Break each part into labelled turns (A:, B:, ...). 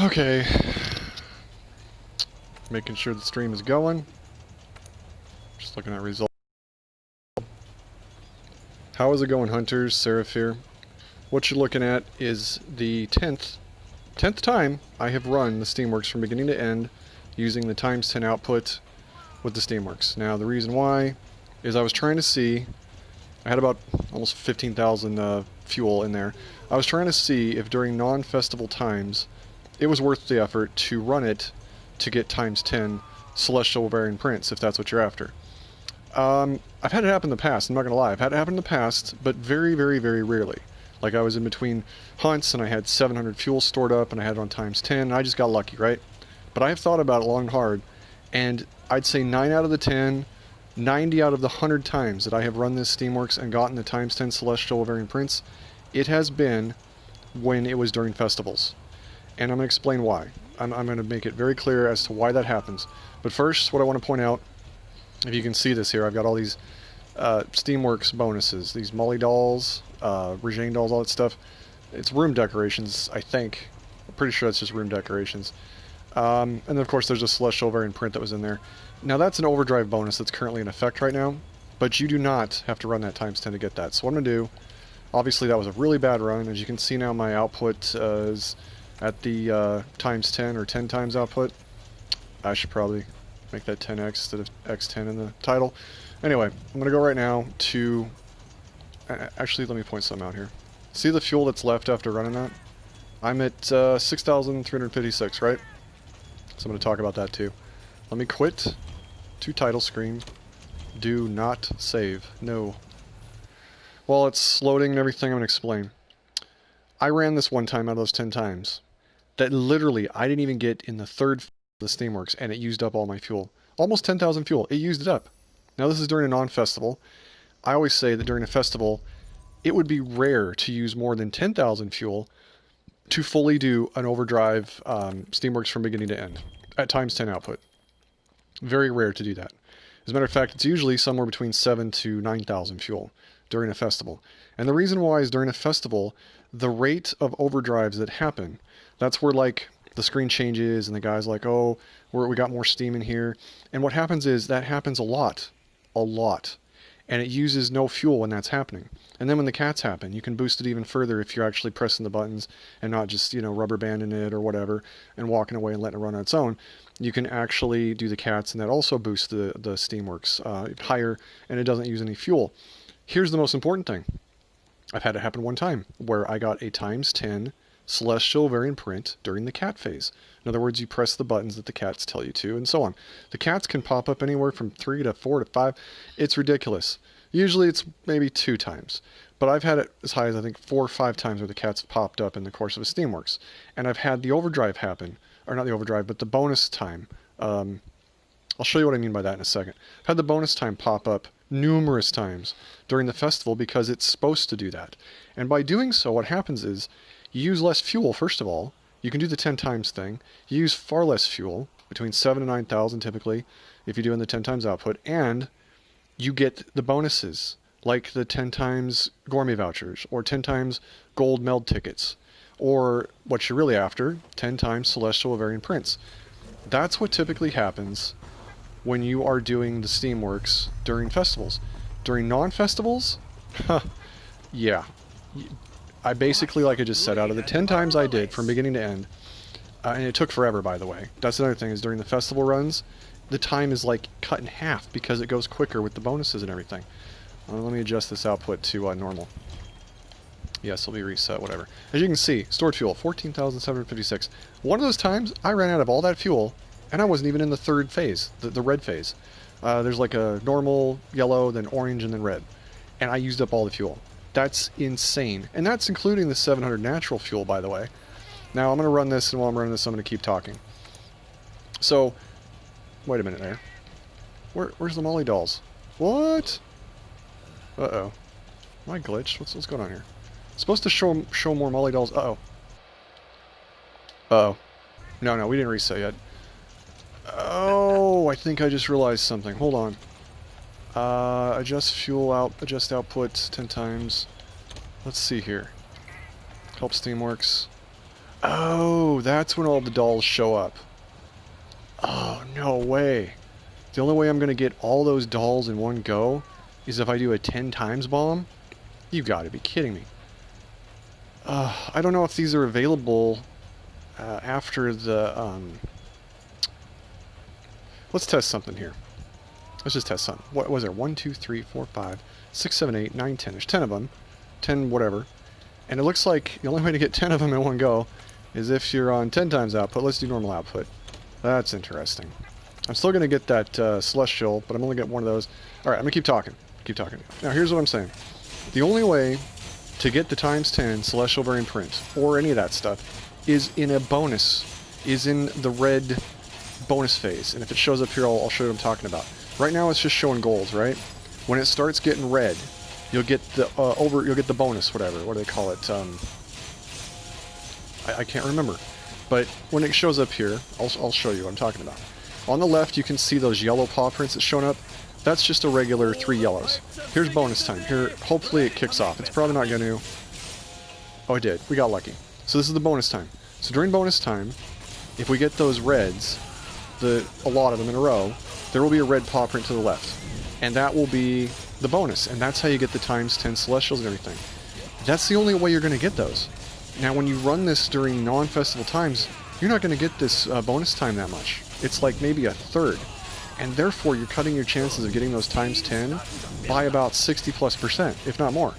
A: Okay. Making sure the stream is going. Just looking at results. How is it going, Hunters? Seraphir? What you're looking at is the 10th time I have run the Steamworks from beginning to end using the ×10 output with the Steamworks. Now, the reason why is I was trying to see, I had about almost 15,000 fuel in there. I was trying to see if during non-festival times it was worth the effort to run it to get ×10 Celestial Variant Prints, if that's what you're after. I've had it happen in the past, I'm not going to lie. I've had it happen in the past, but very, very, very rarely. Like, I was in between hunts, and I had 700 fuel stored up, and I had it on ×10, and I just got lucky, right? But I have thought about it long and hard, and I'd say 9 out of the 10, 90 out of the 100 times that I have run this Steamworks and gotten the ×10 Celestial Variant Prints, it has been when it was during festivals. And I'm going to explain why. I'm going to make it very clear as to why that happens. But first, what I want to point out, if you can see this here, I've got all these Steamworks bonuses. These Molly dolls, Regine dolls, all that stuff. It's room decorations, I think. I'm pretty sure that's just room decorations. And then, of course, there's a Celestial Variant Print that was in there. Now, that's an overdrive bonus that's currently in effect right now, but you do not have to run that ×10 to get that. So what I'm going to do, obviously that was a really bad run. As you can see now, my output is at the ×10 or 10 times output. I should probably make that 10x instead of x10 in the title. Anyway, I'm going to go right now to... Actually, let me point something out here. See the fuel that's left after running that? I'm at 6,356, right? So I'm going to talk about that too. Let me quit to title screen. Do not save. No. While it's loading and everything, I'm going to explain. I ran this one time out of those 10 times. That literally, I didn't even get in the third of the Steamworks, and it used up all my fuel. Almost 10,000 fuel. It used it up. Now, this is during a non-festival. I always say that during a festival, it would be rare to use more than 10,000 fuel to fully do an overdrive Steamworks from beginning to end at ×10 output. Very rare to do that. As a matter of fact, it's usually somewhere between 7,000 to 9,000 fuel during a festival. And the reason why is during a festival, the rate of overdrives that happen, that's where, like, the screen changes and the guy's like, oh, we got more steam in here. And what happens is that happens a lot. And it uses no fuel when that's happening. And then when the cats happen, you can boost it even further if you're actually pressing the buttons and not just, you know, rubber banding it or whatever and walking away and letting it run on its own. You can actually do the cats, and that also boosts the Steamworks higher, and it doesn't use any fuel. Here's the most important thing. I've had it happen one time where I got a ×10 Celestial Variant Print during the cat phase. In other words, you press the buttons that the cats tell you to, and so on. The cats can pop up anywhere from 3 to 4 to 5. It's ridiculous. Usually it's maybe 2 times. But I've had it as high as, I think, 4 or 5 times where the cats popped up in the course of a Steamworks. And I've had the overdrive happen. Or not the overdrive, but the bonus time. I'll show you what I mean by that in a second. I've had the bonus time pop up numerous times during the festival because it's supposed to do that. And by doing so, what happens is you use less fuel, first of all. You can do the 10 times thing. You use far less fuel, between 7,000 to 9,000 typically, if you're doing the 10 times output, and you get the bonuses, like the 10 times gourmet vouchers, or 10 times gold meld tickets, or what you're really after, 10 times Celestial Variant Prints. That's what typically happens when you are doing the Steamworks during festivals. During non-festivals, yeah. I basically, like I just said, out of the 10 times I did from beginning to end, and it took forever, by the way. That's another thing, is during the festival runs, the time is like cut in half because it goes quicker with the bonuses and everything. Let me adjust this output to normal. Yes, it'll be reset, whatever. As you can see, stored fuel, 14,756. One of those times, I ran out of all that fuel, and I wasn't even in the third phase, the red phase. There's like a normal, yellow, then orange, and then red. And I used up all the fuel. That's insane. And that's including the 700 natural fuel, by the way. Now, I'm going to run this, and while I'm running this, I'm going to keep talking. So, wait a minute there. Where's the Molly dolls? What? Uh-oh. Am I glitched? What's going on here? It's supposed to show more Molly dolls. Uh-oh. Uh-oh. No, we didn't reset yet. Oh, I think I just realized something. Hold on. Adjust fuel out, adjust output 10 times. Let's see here. Help Steamworks. Oh, that's when all the dolls show up. Oh, no way. The only way I'm going to get all those dolls in one go is if I do a 10 times bomb? You gotta be kidding me. I don't know if these are available after the... Let's test something here. Let's just test something. What was there? 1, 2, 3, 4, 5, 6, 7, 8, 9, 10. There's 10 of them. 10 whatever. And it looks like the only way to get 10 of them in one go is if you're on 10 times output. Let's do normal output. That's interesting. I'm still going to get that Celestial, but I'm only getting one of those. Alright, I'm going to keep talking. Keep talking. Now, here's what I'm saying. The only way to get the times 10 Celestial Variant Print, or any of that stuff, is in a bonus. Is in the red bonus phase. And if it shows up here, I'll show you what I'm talking about. Right now, it's just showing golds, right? When it starts getting red, you'll get the you'll get the bonus, whatever. What do they call it? I can't remember. But when it shows up here, I'll show you what I'm talking about. On the left, you can see those yellow paw prints that's showing up. That's just a regular 3 yellows. Here's bonus time. Here, hopefully it kicks off. It's probably not going to. Oh, it did. We got lucky. So this is the bonus time. So during bonus time, if we get those reds, a lot of them in a row, there will be a red paw print to the left. And that will be the bonus. And that's how you get the times 10 Celestials and everything. That's the only way you're going to get those. Now, when you run this during non-festival times, you're not going to get this bonus time that much. It's like maybe a third. And therefore, you're cutting your chances of getting those times 10 by about 60+%, if not more.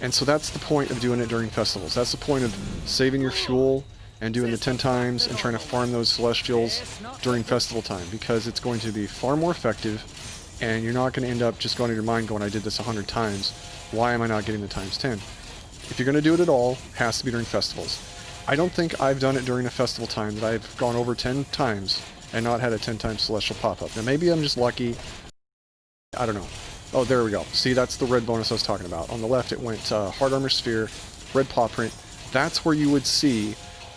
A: And so that's the point of doing it during festivals. That's the point of saving your fuel and doing the 10 times and trying to farm those Celestials during festival time, because it's going to be far more effective, and you're not going to end up just going in your mind going, I did this 100 times. Why am I not getting the times 10? If you're going to do it at all, it has to be during festivals. I don't think I've done it during a festival time that I've gone over 10 times and not had a 10 times Celestial pop up. Now maybe I'm just lucky. I don't know. Oh, there we go. See, that's the red bonus I was talking about. On the left it went Hard Armor Sphere, red paw print. That's where you would see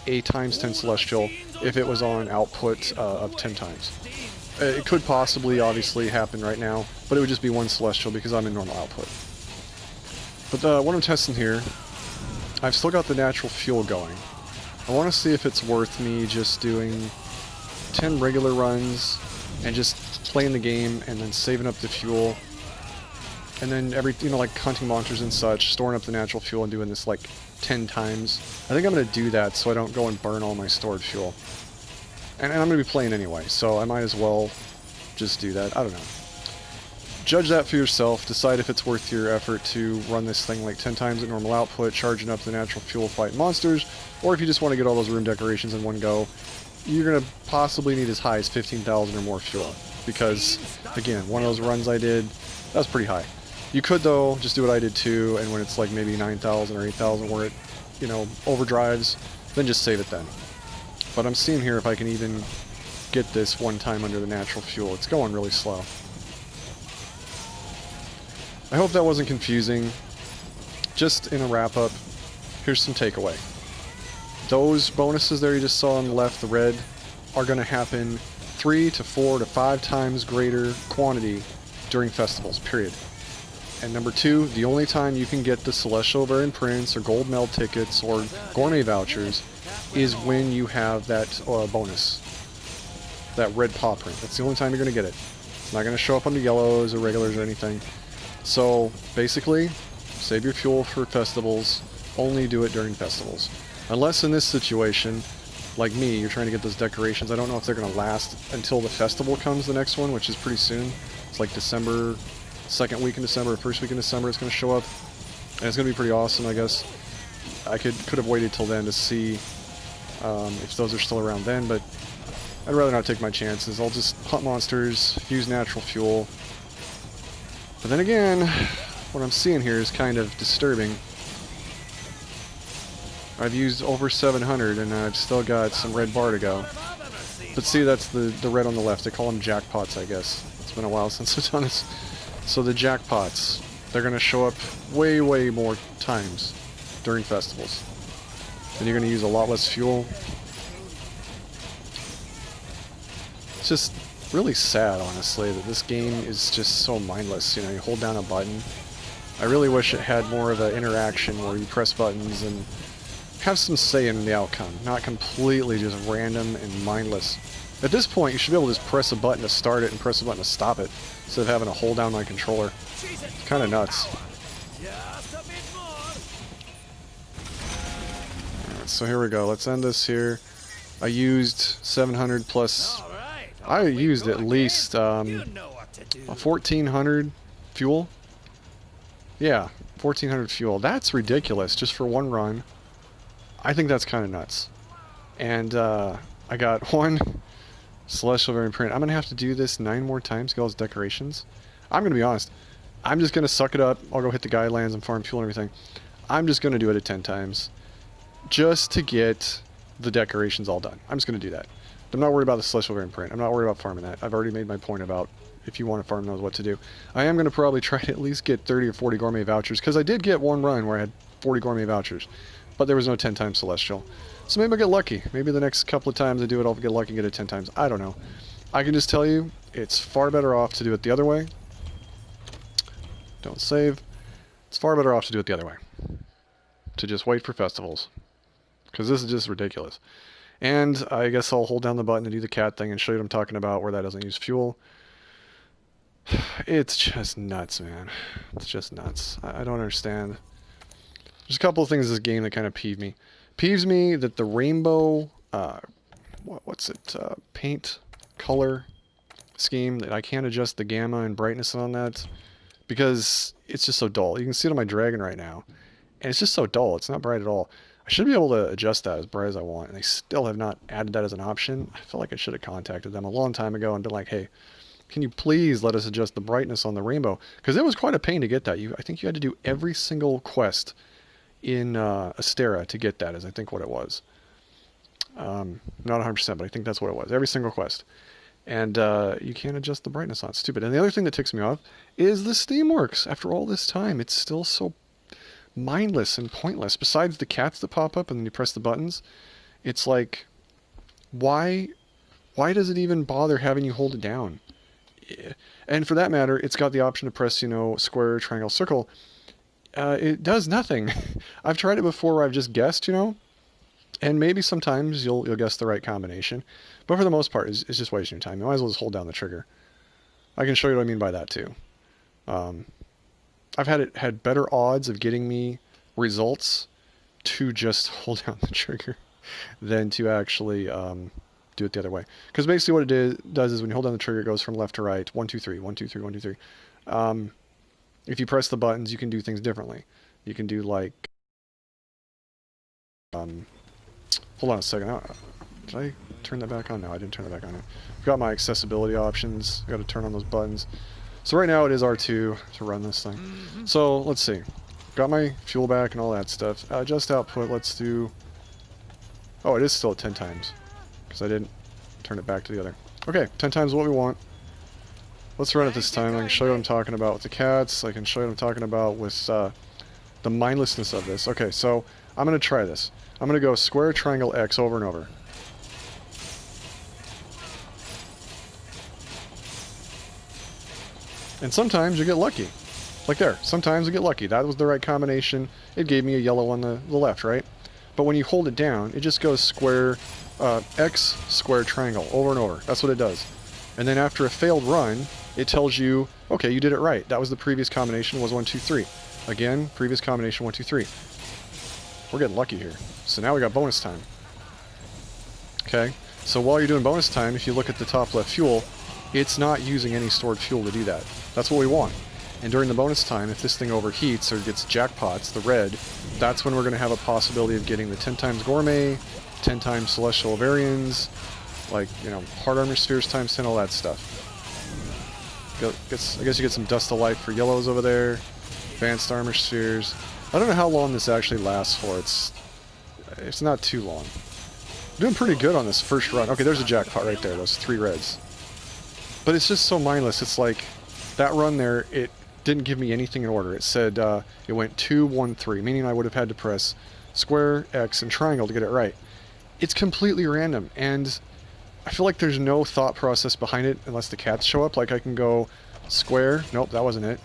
A: a times 10 Celestial if it was on output of 10 times. It could possibly, obviously, happen right now, but it would just be one Celestial because I'm in normal output. But what I'm testing here, I've still got the natural fuel going. I want to see if it's worth me just doing 10 regular runs and just playing the game and then saving up the fuel. And then like hunting monsters and such, storing up the natural fuel and doing this like 10 times. I think I'm going to do that so I don't go and burn all my stored fuel. And I'm going to be playing anyway, so I might as well just do that. I don't know. Judge that for yourself. Decide if it's worth your effort to run this thing like 10 times at normal output, charging up the natural fuel fighting monsters, or if you just want to get all those room decorations in one go, you're going to possibly need as high as 15,000 or more fuel. Because, again, one of those runs I did, that was pretty high. You could, though, just do what I did too, and when it's like maybe 9,000 or 8,000 where it, overdrives, then just save it then. But I'm seeing here if I can even get this one time under the natural fuel. It's going really slow. I hope that wasn't confusing. Just in a wrap-up, here's some takeaway. Those bonuses there you just saw on the left, the red, are going to happen 3 to 4 to 5 times greater quantity during festivals, period. And number 2, the only time you can get the Celestial Variant Prints or Gold Meld tickets or Gourmet vouchers is when you have that bonus. That red paw print. That's the only time you're going to get it. It's not going to show up under yellows or regulars or anything. So, basically, save your fuel for festivals, only do it during festivals. Unless in this situation, like me, you're trying to get those decorations. I don't know if they're going to last until the festival comes, the next one, which is pretty soon. It's like December, second week in December, first week in December it's going to show up. And it's going to be pretty awesome, I guess. I could have waited till then to see if those are still around then, but I'd rather not take my chances. I'll just hunt monsters, use natural fuel. But then again, what I'm seeing here is kind of disturbing. I've used over 700 and I've still got some red bar to go. But see, that's the red on the left. They call them jackpots, I guess. It's been a while since I've done this. So the jackpots, they're going to show up way, way more times during festivals. And you're going to use a lot less fuel. It's just really sad, honestly, that this game is just so mindless. You hold down a button. I really wish it had more of an interaction where you press buttons and have some say in the outcome, not completely just random and mindless. At this point, you should be able to just press a button to start it and press a button to stop it, instead of having to hold down my controller. It's kind of nuts. Alright, so here we go. Let's end this here. I used 700 plus... I used at least 1,400 fuel. Yeah, 1,400 fuel. That's ridiculous, just for one run. I think that's kind of nuts. And I got one Celestial Variant Print. I'm going to have to do this 9 more times, get all those decorations. I'm going to be honest. I'm just going to suck it up. I'll go hit the guidelines and farm fuel and everything. I'm just going to do it at 10 times. Just to get the decorations all done. I'm just going to do that. I'm not worried about the Celestial Variant Print. I'm not worried about farming that. I've already made my point about if you want to farm knows what to do. I am going to probably try to at least get 30 or 40 gourmet vouchers, because I did get one run where I had 40 gourmet vouchers, but there was no 10 times Celestial. So maybe I'll get lucky. Maybe the next couple of times I do it, I'll get lucky and get it 10 times. I don't know. I can just tell you, it's far better off to do it the other way. Don't save. It's far better off to do it the other way. To just wait for festivals. Because this is just ridiculous. And I guess I'll hold down the button to do the cat thing and show you what I'm talking about, where that doesn't use fuel. It's just nuts, man. It's just nuts. I don't understand. There's a couple of things in this game that kind of peeve me. Peeves me that the rainbow, paint color scheme, that I can't adjust the gamma and brightness on that, because it's just so dull. You can see it on my dragon right now, and it's just so dull. It's not bright at all. I should be able to adjust that as bright as I want, and they still have not added that as an option. I feel like I should have contacted them a long time ago and been like, hey, can you please let us adjust the brightness on the rainbow? Because it was quite a pain to get that. I think you had to do every single quest in Astera to get that, is I think what it was. Not 100%, but I think that's what it was. Every single quest. And you can't adjust the brightness on it. It's stupid. And the other thing that ticks me off is the Steamworks. After all this time, it's still so mindless and pointless. Besides the cats that pop up and then you press the buttons, it's like, why does it even bother having you hold it down? And for that matter, it's got the option to press, square, triangle, circle. It does nothing. I've tried it before where I've just guessed, and maybe sometimes you'll guess the right combination, but for the most part, it's just wasting your time. You might as well just hold down the trigger. I can show you what I mean by that too. I've had better odds of getting me results to just hold down the trigger than to actually do it the other way. Because basically what it does is when you hold down the trigger, it goes from left to right, 1, 2, 3, 1, 2, 3, 1, 2, 3. If you press the buttons, you can do things differently. You can do like, hold on a second. Did I turn that back on? No, I didn't turn that back on. I've got my accessibility options. I've got to turn on those buttons. So right now it is R2 to run this thing. So let's see. Got my fuel back and all that stuff. Adjust output, let's do... Oh, it is still at 10 times. Because I didn't turn it back to the other. Okay, 10 times what we want. Let's run it this time. I can show you what I'm talking about with the cats. I can show you what I'm talking about with the mindlessness of this. Okay, so I'm going to try this. I'm going to go square, triangle, X over and over. And sometimes you get lucky. Like there. Sometimes you get lucky. That was the right combination. It gave me a yellow on the left, right? But when you hold it down, it just goes square, X, square, triangle, over and over. That's what it does. And then after a failed run, it tells you, okay, you did it right. That was the previous combination, was 1, 2, 3. Again, previous combination, 1, 2, 3. We're getting lucky here. So now we got bonus time. Okay, so while you're doing bonus time, if you look at the top left fuel, it's not using any stored fuel to do that. That's what we want. And during the bonus time, if this thing overheats or gets jackpots, the red, that's when we're going to have a possibility of getting the 10 times gourmet, 10 times celestial variants, like, hard armor spheres times 10, all that stuff. I guess you get some dust of life for yellows over there, advanced armor spheres. I don't know how long this actually lasts for. It's not too long. I'm doing pretty good on this first run. Okay, there's a jackpot right there, those 3 reds. But it's just so mindless. It's like, that run there, it didn't give me anything in order. It said, it went 2, 1, 3, meaning I would have had to press square, X, and triangle to get it right. It's completely random, and I feel like there's no thought process behind it unless the cats show up. Like I can go square, nope, that wasn't it.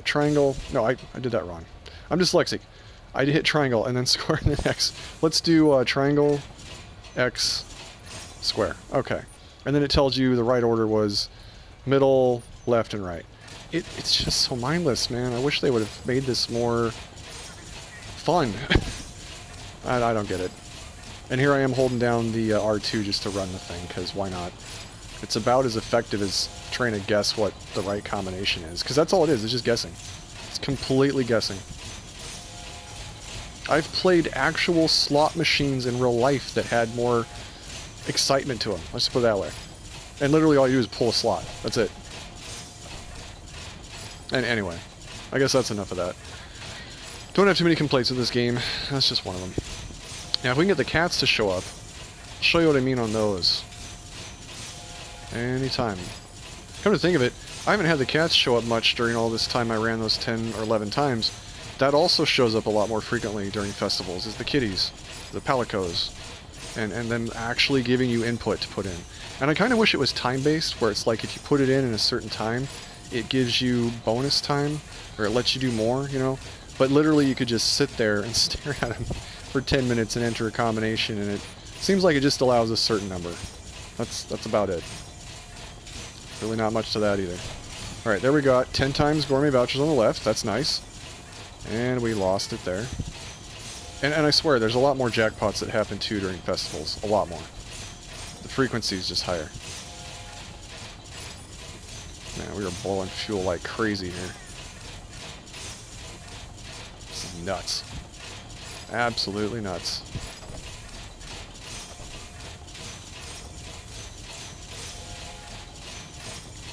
A: Triangle, no, I did that wrong. I'm dyslexic. I hit triangle and then square and then X. Let's do triangle, X, square. Okay. And then it tells you the right order was middle, left, and right. It's just so mindless, man. I wish they would have made this more fun. I don't get it. And here I am holding down the R2 just to run the thing, because why not? It's about as effective as trying to guess what the right combination is, because that's all it is, it's just guessing. It's completely guessing. I've played actual slot machines in real life that had more excitement to them, let's put it that way. And literally all you do is pull a slot, that's it. And anyway, I guess that's enough of that. Don't have too many complaints with this game, that's just one of them. Now if we can get the cats to show up, I'll show you what I mean on those. Anytime. Come to think of it, I haven't had the cats show up much during all this time I ran those 10 or 11 times. That also shows up a lot more frequently during festivals, is the kitties, the palicos, and them actually giving you input to put in. And I kind of wish it was time-based, where it's like if you put it in a certain time, it gives you bonus time, or it lets you do more, you know? But literally you could just sit there and stare at them for 10 minutes and enter a combination, and it seems like it just allows a certain number. That's about it. Really not much to that either. Alright, there we got 10 times gourmet vouchers on the left, that's nice. And we lost it there. And I swear, there's a lot more jackpots that happen too during festivals. A lot more. The frequency is just higher. Man, we were blowing fuel like crazy here. This is nuts. Absolutely nuts.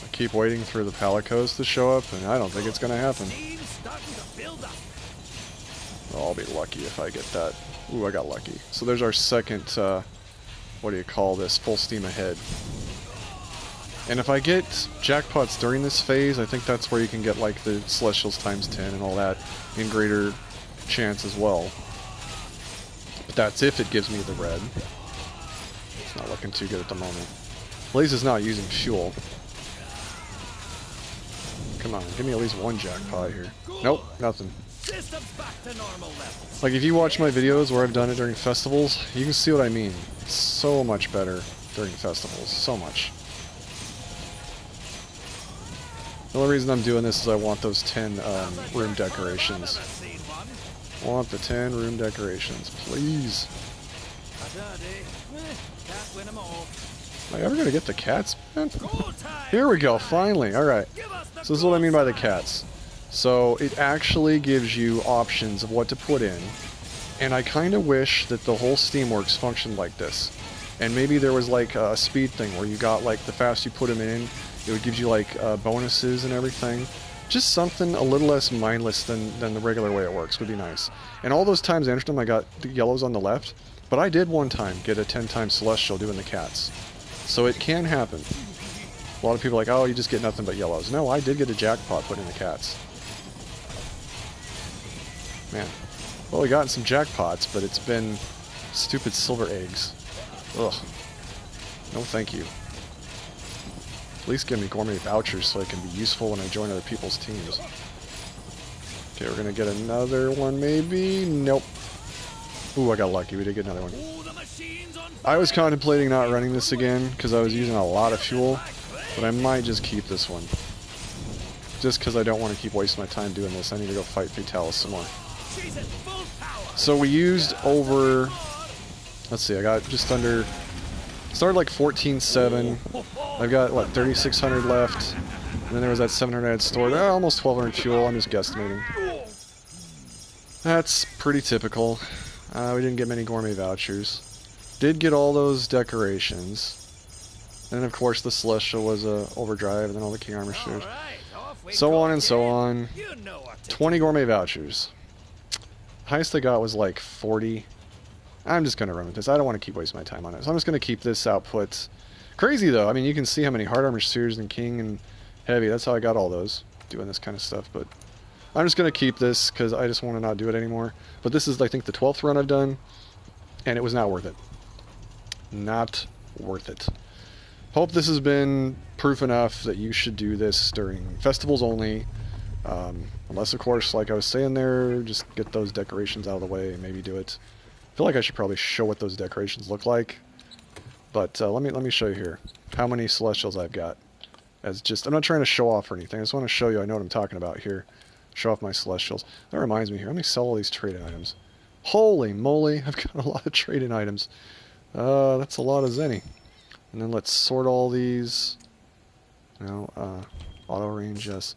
A: I keep waiting for the palicos to show up, and I don't think it's going to happen. Well, I'll be lucky if I get that. Ooh, I got lucky. So there's our second, what do you call this, full steam ahead. And if I get jackpots during this phase, I think that's where you can get like the Celestials times 10 and all that in greater chance as well. But that's if it gives me the red. It's not looking too good at the moment. Blaze is not using fuel. Come on, give me at least one jackpot here. Nope, nothing. Like, if you watch my videos where I've done it during festivals, you can see what I mean. It's so much better during festivals. So much. The only reason I'm doing this is I want those 10 room decorations. I want the 10 room decorations, please. Am I ever going to get the cats, man? Here we go, finally. Alright. So this is what I mean by the cats. So it actually gives you options of what to put in. And I kind of wish that the whole Steamworks functioned like this. And maybe there was like a speed thing where you got like the faster you put them in, it would give you like bonuses and everything. Just something a little less mindless than the regular way it works would be nice. And all those times I entered them, I got the yellows on the left. But I did one time get a 10 times Celestial doing the cats. So it can happen. A lot of people are like, oh, you just get nothing but yellows. No, I did get a jackpot putting in the cats. Man. Well, we gotten some jackpots, but it's been stupid silver eggs. Ugh. No thank you. At least give me gourmet vouchers so I can be useful when I join other people's teams. Okay, we're gonna get another one maybe? Nope. Ooh, I got lucky. We did get another one. I was contemplating not running this again because I was using a lot of fuel, but I might just keep this one. Just because I don't want to keep wasting my time doing this. I need to go fight Fatalis some more. So we used over, let's see, I got just under, started like 14.7. I've got, what, 3,600 left. And then there was that 700 I had stored. Almost 1,200 fuel, I'm just guesstimating. That's pretty typical. We didn't get many gourmet vouchers. Did get all those decorations. And then of course the Celestial was a overdrive, and then all the King Armor shares. So on and so on. 20 gourmet vouchers. Highest I got was like 40. I'm just going to run with this. I don't want to keep wasting my time on it. So I'm just going to keep this output. Crazy though. I mean, you can see how many hard armor spheres and King and Heavy. That's how I got all those. Doing this kind of stuff. But I'm just going to keep this because I just want to not do it anymore. But this is, I think, the 12th run I've done. And it was not worth it. Not worth it. Hope this has been proof enough that you should do this during festivals only. Unless, of course, like I was saying there, just get those decorations out of the way and maybe do it. I feel like I should probably show what those decorations look like. But let me show you here how many Celestials I've got. As just, I'm not trying to show off or anything. I just want to show you I know what I'm talking about here. Show off my Celestials. That reminds me here. Let me sell all these trade-in items. Holy moly, I've got a lot of trade-in items. That's a lot of zenny. And then let's sort all these. No, auto range, yes.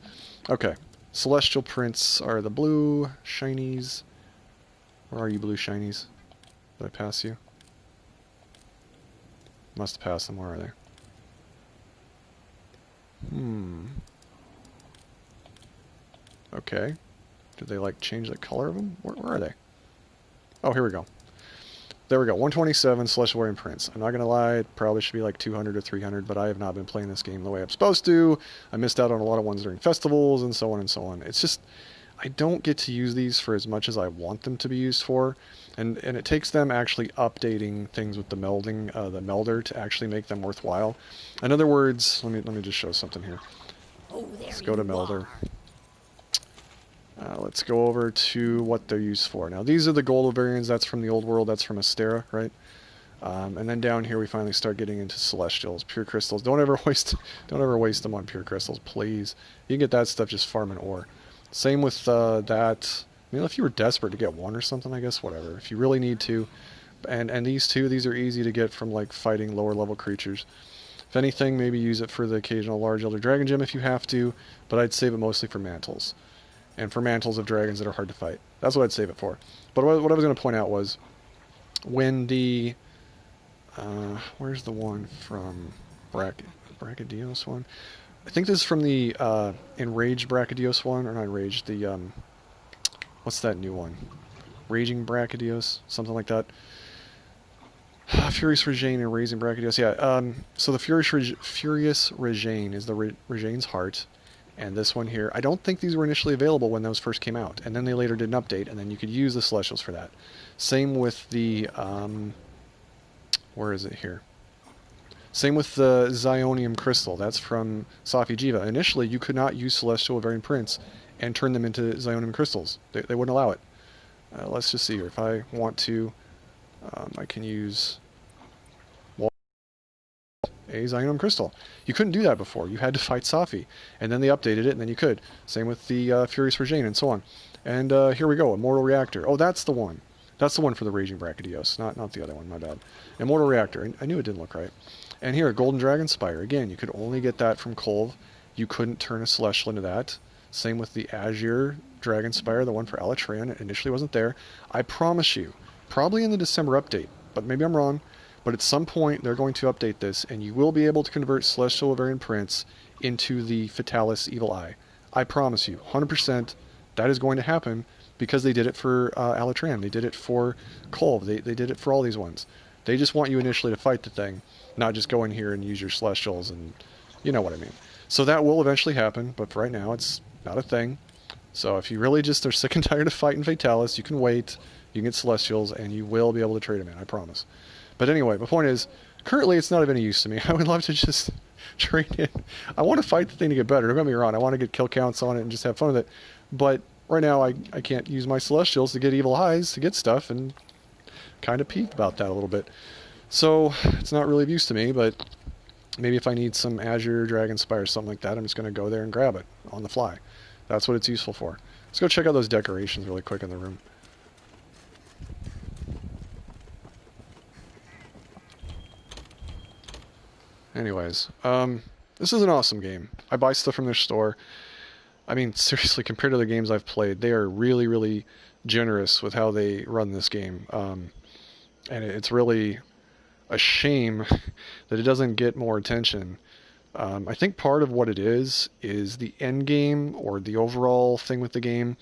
A: Okay. Celestial prints are the blue shinies. Where are you, blue shinies? Did I pass you? Must have passed them. Where are they? Okay. Did they, like, change the color of them? Where are they? Oh, here we go. There we go. 127 Celestial Wearing Prints. I'm not going to lie, it probably should be like 200 or 300, but I have not been playing this game the way I'm supposed to. I missed out on a lot of ones during festivals and so on and so on. It's just, I don't get to use these for as much as I want them to be used for. And it takes them actually updating things with the melding, the melder, to actually make them worthwhile. In other words, let me just show something here. Let's go to melder. Let's go over to what they're used for. Now, these are the gold variants. That's from the old world. That's from Astera, right? And then down here, we finally start getting into Celestials, pure crystals. Don't ever waste them on pure crystals, please. You can get that stuff just farming ore. Same with that. I mean, if you were desperate to get one or something, I guess whatever. If you really need to, and these two, these are easy to get from like fighting lower level creatures. If anything, maybe use it for the occasional large elder dragon gem if you have to, but I'd save it mostly for mantles. And for mantles of dragons that are hard to fight. That's what I'd save it for. But what I was going to point out was, when the... where's the one from Brachydios one? I think this is from the Enraged Brachydios one, or not Enraged, the... what's that new one? Raging Brachydios? Something like that. Furious Regane and Raising Brachydios. Yeah, so the Furious Regane is the Regane's Heart. And this one here, I don't think these were initially available when those first came out. And then they later did an update, and then you could use the Celestials for that. Same with the, where is it here? Same with the Zionium Crystal. That's from Safi Jiva. Initially, you could not use Celestial Variant Prints and turn them into Zionium Crystals. They wouldn't allow it. Let's just see here. If I want to, I can use a Zionium Crystal. You couldn't do that before. You had to fight Safi. And then they updated it, and then you could. Same with the Furious Regane, and so on. And here we go. Immortal Reactor. Oh, that's the one. That's the one for the Raging Brachydios. Not the other one, my bad. Immortal Reactor. I knew it didn't look right. And here, Golden Dragon Spire. Again, you could only get that from Kolv. You couldn't turn a Celestial into that. Same with the Azure Dragon Spire, the one for Alatran. It initially wasn't there. I promise you, probably in the December update, but maybe I'm wrong, but at some point they're going to update this, and you will be able to convert Celestial Variant Prints into the Fatalis Evil Eye. I promise you, 100%, that is going to happen, because they did it for Alatran. They did it for Kolv. They did it for all these ones. They just want you initially to fight the thing, not just go in here and use your Celestials, and you know what I mean. So that will eventually happen, but for right now it's not a thing. So if you really just are sick and tired of fighting Fatalis, you can wait, you can get Celestials, and you will be able to trade them in, I promise. But anyway, the point is, currently it's not of any use to me. I would love to just trade in. I want to fight the thing to get better, don't get me wrong. I want to get kill counts on it and just have fun with it. But right now I can't use my Celestials to get Evil Eyes to get stuff, and kind of peeved about that a little bit. So it's not really of use to me, but maybe if I need some Azure Dragon Spire or something like that, I'm just going to go there and grab it on the fly. That's what it's useful for. Let's go check out those decorations really quick in the room. Anyways, this is an awesome game. I buy stuff from their store. I mean, seriously, compared to the games I've played, they are really, really generous with how they run this game. And it's really a shame that it doesn't get more attention. I think part of what it is the end game, or the overall thing with the game.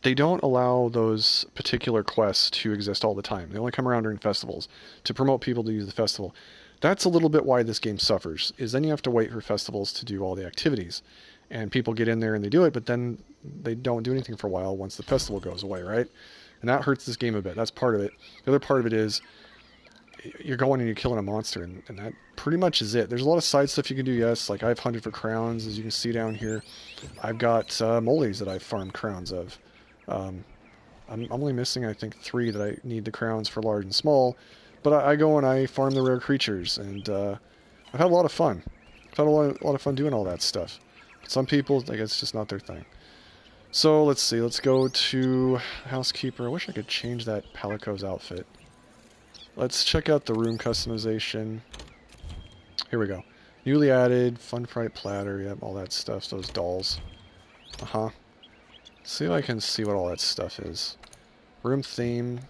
A: They don't allow those particular quests to exist all the time. They only come around during festivals to promote people to use the festival. That's a little bit why this game suffers, is then you have to wait for festivals to do all the activities. And people get in there and they do it, but then they don't do anything for a while once the festival goes away, right? And that hurts this game a bit. That's part of it. The other part of it is you're going and you're killing a monster, and that pretty much is it. There's a lot of side stuff you can do, yes. Like, I've hunted for crowns, as you can see down here. I've got moles that I've farmed crowns of. Um, I'm only missing, I think, 3 that I need the crowns for large and small. But I go and I farm the rare creatures, and I've had a lot of fun. I've had a lot of fun doing all that stuff. But some people, I guess, it's just not their thing. So, let's see. Let's go to Housekeeper. I wish I could change that Palico's outfit. Let's check out the room customization. Here we go. Newly added, fun fright platter, yep, all that stuff, those dolls. Uh-huh. See if I can see what all that stuff is. Room theme.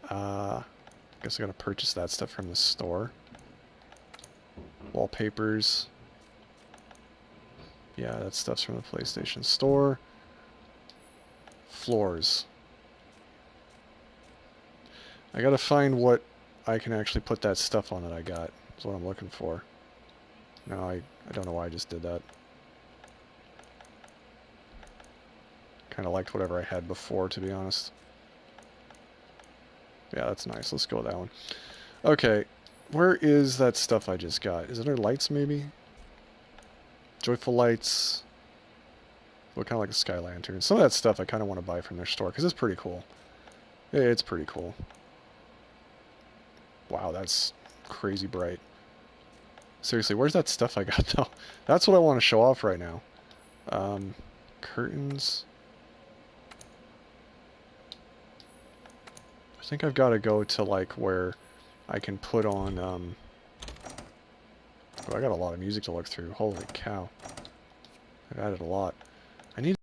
A: Guess I gotta purchase that stuff from the store. Wallpapers. Yeah, that stuff's from the PlayStation Store. Floors. I gotta find what I can actually put that stuff on that I got. That's what I'm looking for. No, I don't know why I just did that. Kind of liked whatever I had before, to be honest. Yeah, that's nice. Let's go with that one. Okay, where is that stuff I just got? Is it our lights, maybe? Joyful lights. Look kind of like a sky lantern. Some of that stuff I kind of want to buy from their store, because it's pretty cool. It's pretty cool. Wow, that's crazy bright. Seriously, where's that stuff I got, though? That's what I want to show off right now. Curtains. I think I've got to go to, like, where I can put on, Oh, I got a lot of music to look through. Holy cow. I've added a lot. I need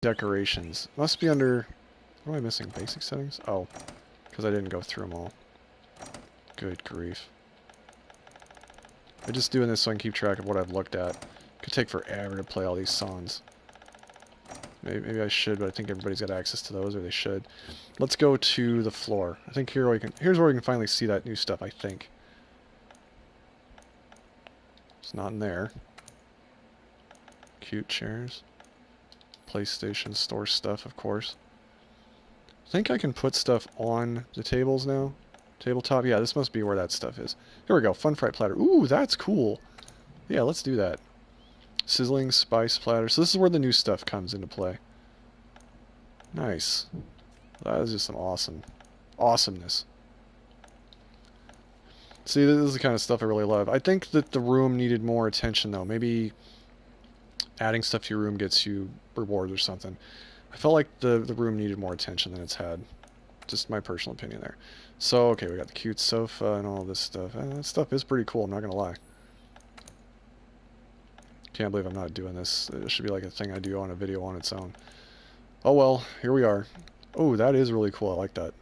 A: decorations. Must be under... What am I missing? Basic settings? Oh, because I didn't go through them all. Good grief. I'm just doing this so I can keep track of what I've looked at. Could take forever to play all these songs. Maybe I should, but I think everybody's got access to those, or they should. Let's go to the floor. I think here's where we can finally see that new stuff, I think. It's not in there. Cute chairs. PlayStation Store stuff, of course. I think I can put stuff on the tables now. Tabletop, yeah, this must be where that stuff is. Here we go, Fun Fright Platter. Ooh, that's cool. Yeah, let's do that. Sizzling Spice Platter. So this is where the new stuff comes into play. Nice. That is just some awesomeness. See, this is the kind of stuff I really love. I think that the room needed more attention, though. Maybe adding stuff to your room gets you rewards or something. I felt like the room needed more attention than it's had. Just my personal opinion there. So, okay, we got the cute sofa and all this stuff. That stuff is pretty cool, I'm not going to lie. Can't believe I'm not doing this. It should be like a thing I do on a video on its own. Oh well, here we are. Oh, that is really cool. I like that.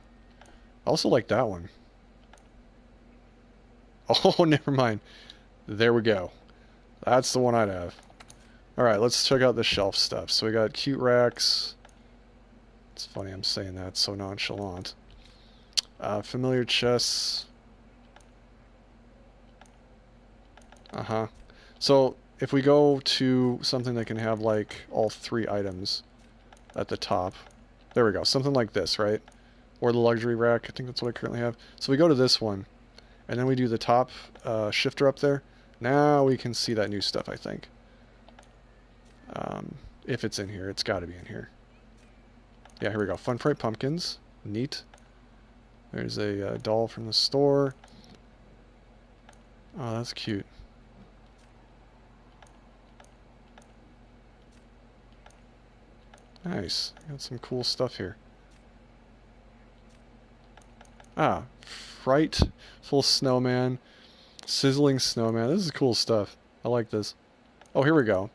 A: I also like that one. Oh, never mind. There we go. That's the one I'd have. Alright, let's check out the shelf stuff. So we got cute racks. It's funny I'm saying that, so nonchalant. Familiar chests. Uh-huh. So, if we go to something that can have, like, all 3 items at the top. There we go. Something like this, right? Or the luxury rack. I think that's what I currently have. So we go to this one. And then we do the top shifter up there. Now we can see that new stuff, I think. If it's in here. It's got to be in here. Yeah, here we go. Fun Fright Pumpkins. Neat. There's a doll from the store. Oh, that's cute. Nice. Got some cool stuff here. Ah, Frightful Snowman. Sizzling Snowman. This is cool stuff. I like this. Oh, here we go.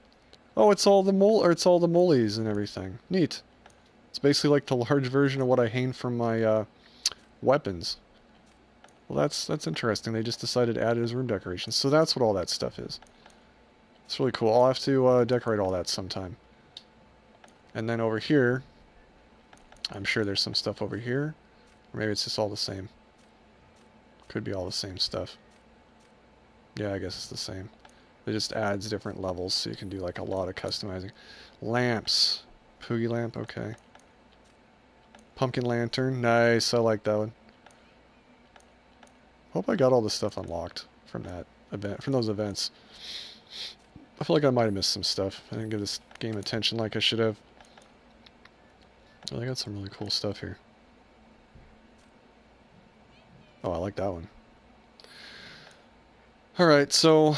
A: Oh, it's all the moles and everything. Neat. It's basically like the large version of what I hang from my weapons. Well, that's interesting. They just decided to add it as room decorations. So that's what all that stuff is. It's really cool. I'll have to decorate all that sometime. And then over here, I'm sure there's some stuff over here. Or maybe it's just all the same. Could be all the same stuff. Yeah, I guess it's the same. It just adds different levels, so you can do like a lot of customizing. Lamps. Poogie lamp, okay. Pumpkin lantern, nice, I like that one. Hope I got all the stuff unlocked from that event, from those events. I feel like I might have missed some stuff. I didn't give this game attention like I should have. Oh, they got some really cool stuff here. Oh, I like that one. Alright, so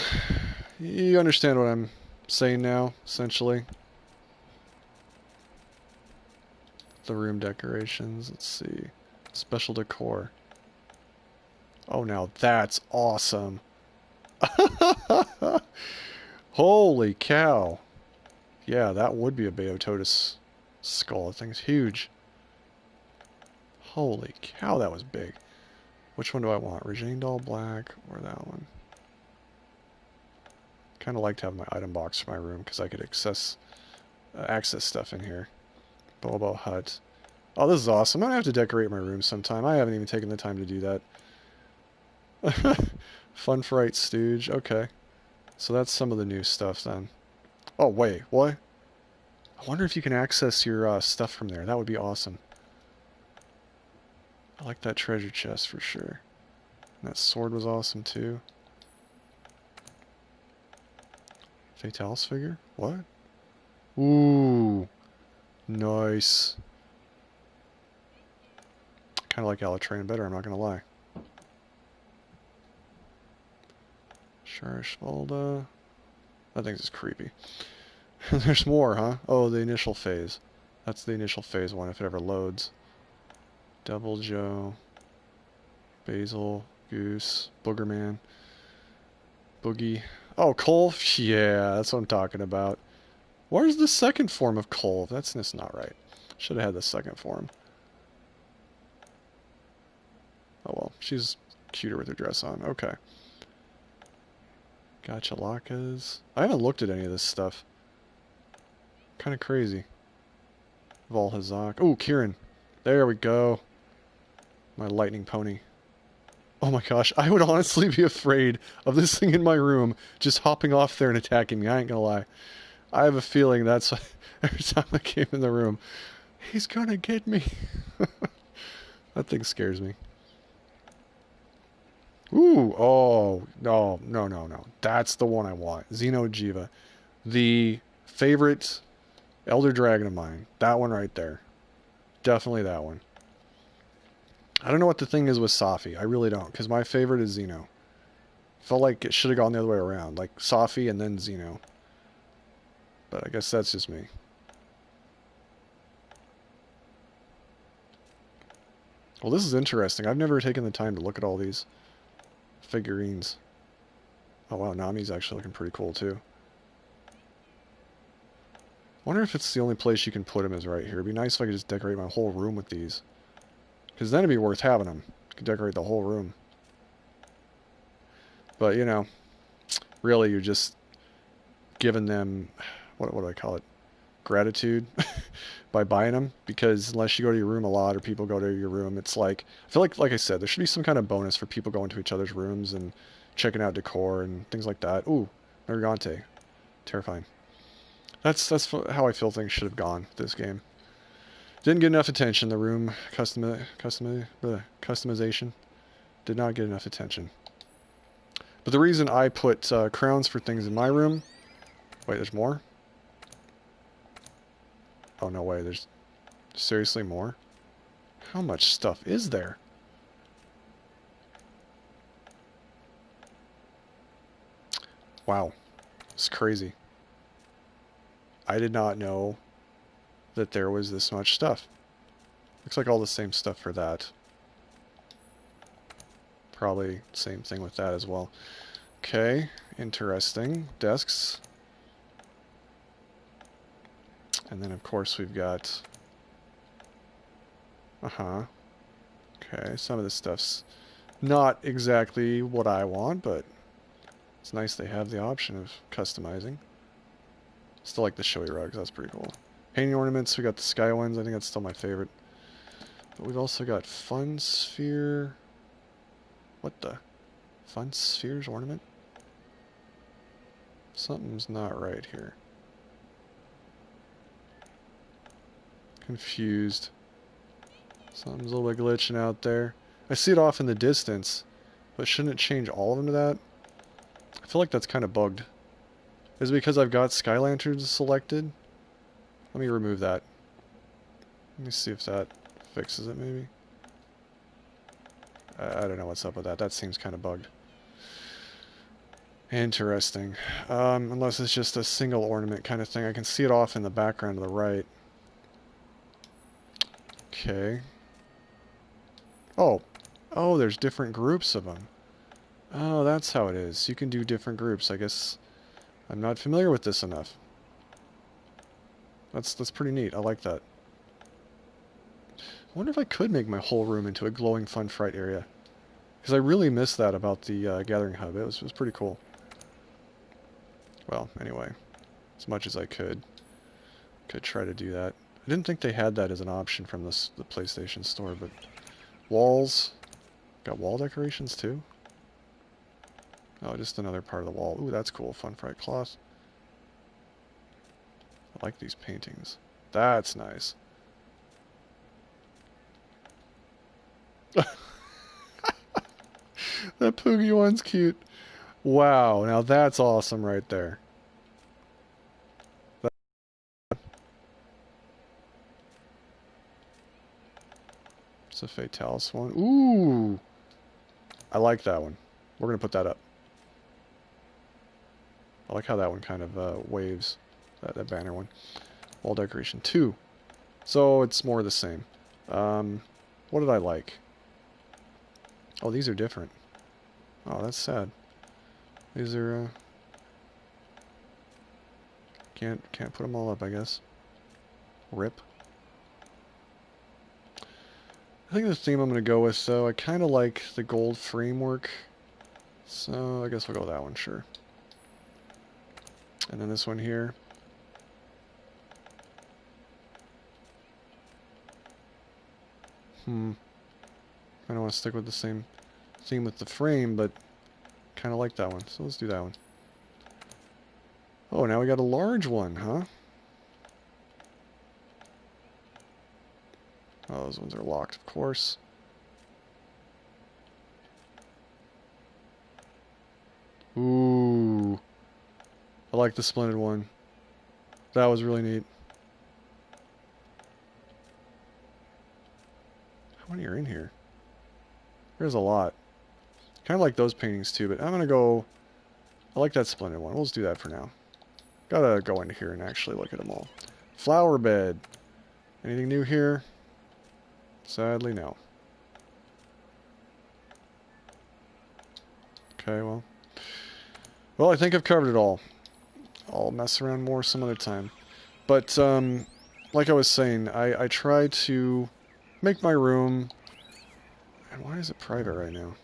A: you understand what I'm saying now, essentially. The room decorations, let's see. Special decor. Oh, now that's awesome. Holy cow. Yeah, that would be a Beototus skull. That thing's huge. Holy cow, that was big. Which one do I want? Regine Doll Black or that one? Kind of like to have my item box for my room because I could access stuff in here. Bobo Hut. Oh, this is awesome. I'm going to have to decorate my room sometime. I haven't even taken the time to do that. Fun Fright Stooge. Okay. So that's some of the new stuff then. Oh, wait. What? I wonder if you can access your stuff from there. That would be awesome. I like that treasure chest for sure. And that sword was awesome too. Fatalis figure? What? Ooh. Nice. Kind of like Alatrain better, I'm not going to lie. Sharishvalda. That thing's just creepy. There's more, huh? Oh, the initial phase. That's the initial phase one if it ever loads. Devil Joe. Basil. Goose. Boogerman. Boogie. Oh, Kolf? Yeah, that's what I'm talking about. Where's the second form of Kolf? That's just not right. Should have had the second form. Oh well, she's cuter with her dress on. Okay. Gotcha Lakas. I haven't looked at any of this stuff. Kind of crazy. Valhazak. Oh, Kieran. There we go. My lightning pony. Oh my gosh, I would honestly be afraid of this thing in my room just hopping off there and attacking me. I ain't gonna lie. I have a feeling that's every time I came in the room, he's gonna get me. That thing scares me. Ooh, oh, no, no, no, no. That's the one I want. Xenojiva. The favorite Elder Dragon of mine. That one right there. Definitely that one. I don't know what the thing is with Safi. I really don't, because my favorite is Xeno. Felt like it should have gone the other way around. Like Safi and then Xeno. But I guess that's just me. Well, this is interesting. I've never taken the time to look at all these figurines. Oh wow, Nami's actually looking pretty cool too. Wonder if it's the only place you can put him is right here. It'd be nice if I could just decorate my whole room with these. Because then it'd be worth having them. You could decorate the whole room. But, you know, really you're just giving them, what do I call it? Gratitude by buying them. Because unless you go to your room a lot or people go to your room, it's like, I feel like I said, there should be some kind of bonus for people going to each other's rooms and checking out decor and things like that. Ooh, Nargante. Terrifying. That's how I feel things should have gone this game. Didn't get enough attention. The room customization did not get enough attention. But the reason I put crowns for things in my room... Wait, there's more? Oh, no way. There's seriously more? How much stuff is there? Wow. It's crazy. I did not know that there was this much stuff. Looks like all the same stuff for that. Probably same thing with that as well. Okay, interesting. Desks. And then of course we've got... Okay, some of this stuff's not exactly what I want, but it's nice they have the option of customizing. Still like the showy rugs, that's pretty cool. Painting ornaments, we got the sky ones, I think that's still my favorite. But we've also got Fun Sphere. What the? Fun Spheres ornament? Something's not right here. Confused. Something's a little bit glitching out there. I see it off in the distance, But shouldn't it change all of them to that? I feel like that's kind of bugged. Is it because I've got Sky Lanterns selected? Let me remove that. Let me see if that fixes it, maybe. I don't know what's up with that. That seems kind of bugged. Interesting. Unless it's just a single ornament kind of thing. I can see it off in the background to the right. Okay. Oh. Oh, there's different groups of them. Oh, that's how it is. You can do different groups. I guess I'm not familiar with this enough. That's pretty neat. I like that. I wonder if I could make my whole room into a glowing fun fright area. Because I really missed that about the Gathering Hub. It was pretty cool. Well, anyway. As much as I could. Could try to do that. I didn't think they had that as an option from the PlayStation Store, but... Walls. Got wall decorations too? Oh, just another part of the wall. Ooh, that's cool. Fun fright cloth. I like these paintings. That's nice. That Poogie one's cute. Wow, now that's awesome right there. It's a Fatalis one. Ooh! I like that one. We're going to put that up. I like how that one kind of waves. That banner one. Wall decoration 2. So it's more the same. What did I like? Oh, these are different. Oh, that's sad. These are, can't put them all up, I guess. Rip. I think the theme I'm going to go with, though, I kind of like the gold framework. So, I guess we'll go with that one, sure. And then this one here. I don't want to stick with the same theme with the frame, but kind of like that one. So let's do that one. Oh, now we got a large one, huh? Oh, those ones are locked, of course. Ooh. I like the splendid one. That was really neat. How many are in here? There's a lot. Kind of like those paintings too, but I'm going to go... I like that splendid one. We'll just do that for now. Gotta go into here and actually look at them all. Flower bed. Anything new here? Sadly, no. Okay, well. Well, I think I've covered it all. I'll mess around more some other time. But, like I was saying, I try to make my room... And why is it private right now?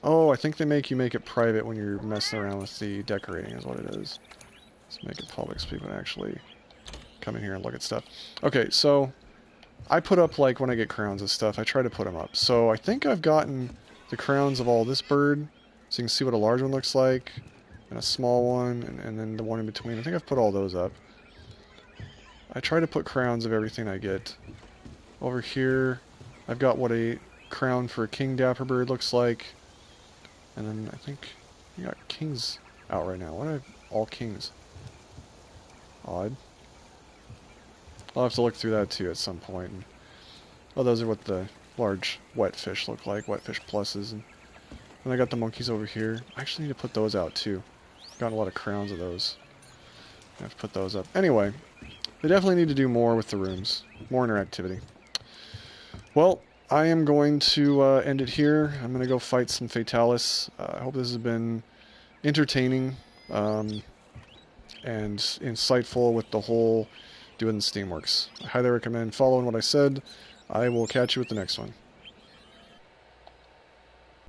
A: Oh, I think they make you make it private when you're messing around with the decorating is what it is. Let's make it public so people can actually come in here and look at stuff. Okay, so I put up, like, when I get crowns and stuff, I try to put them up. So I think I've gotten the crowns of all this bird, so you can see what a large one looks like, and a small one, and then the one in between. I think I've put all those up. I try to put crowns of everything I get. Over here, I've got what a crown for a king dapper bird looks like. And then I think you got kings out right now. Why do I have all kings? Odd. I'll have to look through that too at some point. And, oh, those are what the large wet fish look like. Wet fish pluses. And then I got the monkeys over here. I actually need to put those out too. Got a lot of crowns of those. I have to put those up. Anyway, they definitely need to do more with the rooms. More interactivity. Well, I am going to end it here. I'm going to go fight some Fatalis. I hope this has been entertaining and insightful with the whole doing the Steamworks. I highly recommend following what I said. I will catch you with the next one.